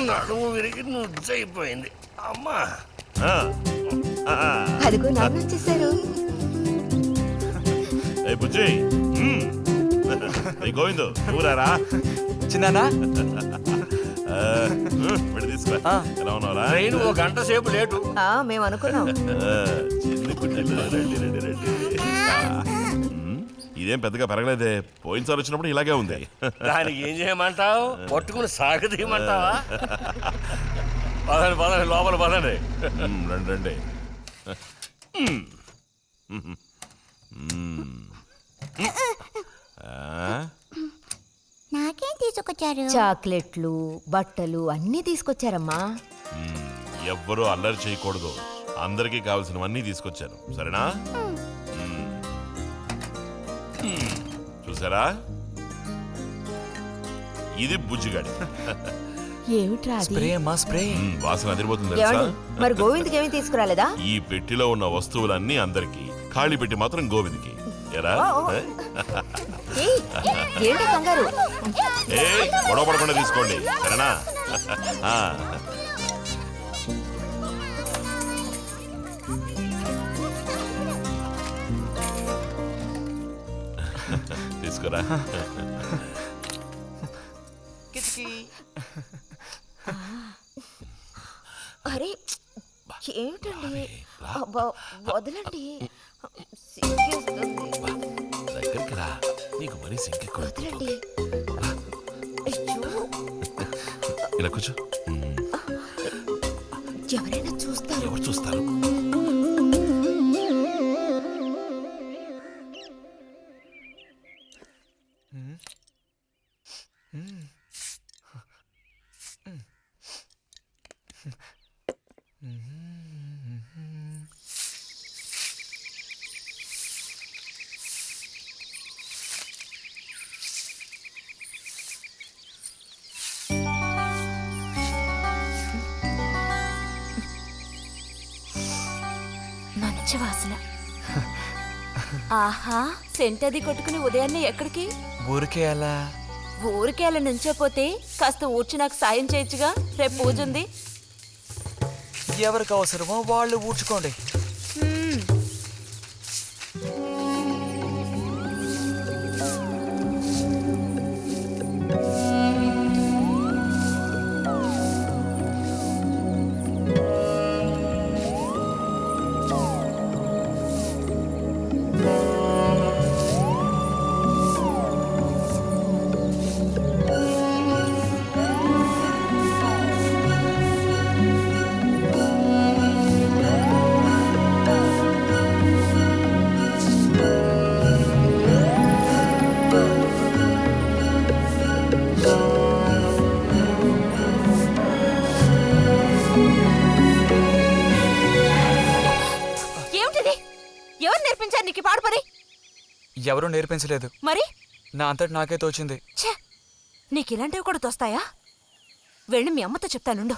నడుము విరిగి నుజ్జైపోయింది అమ్మా. అదిగో నాన్న వచ్చేసారు. బుజ్జి గోవిందు ఊరారా చిన్నానా పెట్టి తీసుకురా. ఎలా ఉన్నారా? ట్రైన్ 1 గంట సేపు లేటు. మేము అనుకున్నాం. చిన్ని కుట్టిలు రండి రండి రండి. ఇదేం పెద్దగా పెరగలేదే, పోయినసారి వచ్చినప్పుడు ఇలాగే ఉంది. దానికి ఏం చేయమంటావు? పట్టుకుని సాగదీయమంటావా? పదండి పదండి, లోపల పదండి. రండి రండి. నాకేం తీసుకొచ్చారు? చాక్లెట్లు, బట్టలు అన్నీ తీసుకొచ్చారమ్మా. ఎవ్వరూ అల్లరి చేయకూడదు, అందరికీ కావాల్సినవన్నీ తీసుకొచ్చాను, సరేనా? చూసారా, ఇది బుజ్జిగాడి. ఏమిట్రా అది? స్ప్రే అమ్మా స్ప్రే. వాసన అదిరిపోతుంది తెలుసా? మరి గోవింద్కి ఏమీ తీసుకురాలేదా? ఈ పెట్టిలో ఉన్న వస్తువులన్నీ అందరికి, ఖాళీ పెట్టి మాత్రం గోవింద్కి. ఎరా ఏంటి కంగారు? గొడవ పడకుండా తీసుకోండి, సరేనా? తీసుకురా. అరే ఏమిటండి, వదలండి. దగ్గరికి రా, నీకు మరీ సింకెక్కువ. వదలండి. ఇలా కూర్చో. ఎవరైనా చూస్తారు. ఎవరు చూస్తారు? మంచి వాసన. ఆహా, సెంట్ అది కొట్టుకుని ఉదయాన్నే ఎక్కడికి? ఊరికే అలా. ఊరికే అలా నుంచోపోతే కాస్త ఊడ్చి నాకు సాయం చేయొచ్చుగా, రేపు పూజ ఉంది. ఎవరికి అవసరమో వాళ్ళు ఊడ్చుకోండి. ఎవరూ నేర్పించలేదు, మరి నా అంతటి నాకే తోచింది. నీకు ఇలాంటివి కూడా తోస్తాయా? వెళ్ళి మీ అమ్మతో చెప్తానుండు.